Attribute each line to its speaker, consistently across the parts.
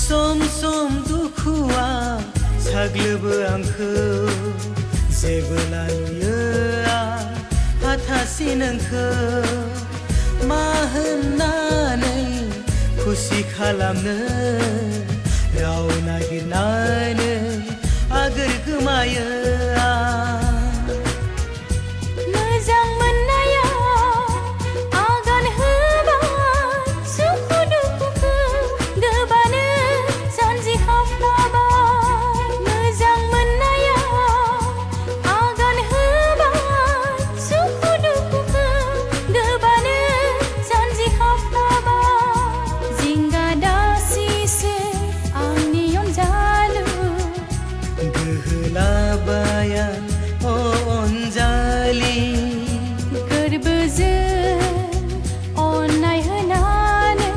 Speaker 1: सम सम दुखुआ साग्लोबो आंखौ जेबोला नुयो हाथासि नोंखौ मा होननानै खुसि खालामनो राव नागिरनानै आगोर गोमायो
Speaker 2: मोजां मोननाया आगान होबाय सुखु दुखुखौ गोबानो जानजि खाफ्राबाय मोजां मोननाया आगान होबाय सुखु दुखुखौ गोबानो जानजि खाफ्राबाय जिंगा दासिसो आंनि अनजालु
Speaker 1: गोहोलाबाया अनजालि
Speaker 2: गोरबोजों अननाय होनानै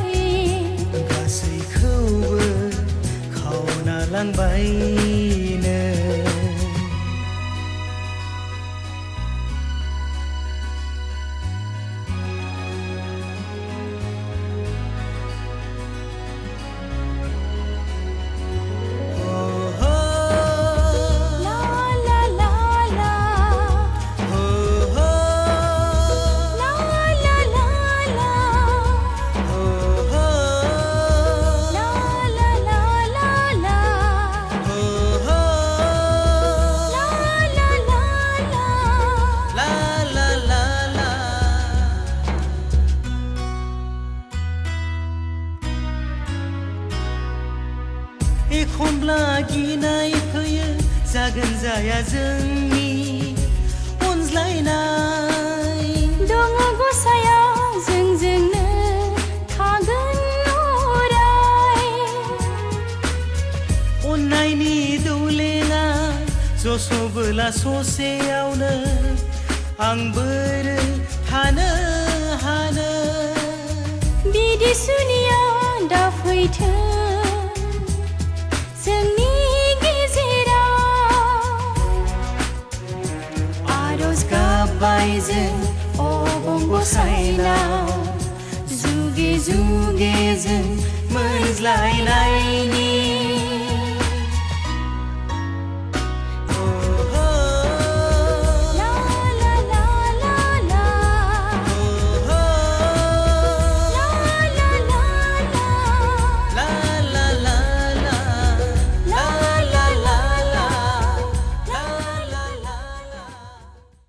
Speaker 1: गासैखौबो खावना लांबायनो एखनब्ला गिनाय फैयो जागोन जाया जोंनि अनज्लायनाय
Speaker 2: दङ गसाया जोंजोंनो थागोन अराय
Speaker 1: अननायनि दौलेङा जसबोला ससेयावनो आं बोरै थानो हानो
Speaker 2: बिदि सुनिया दा फैथों जोंनि गेजेराव आरज गाबबाय जों अबं गसाइनाव
Speaker 1: जुगे जुगे जों मोनज्लायनायनि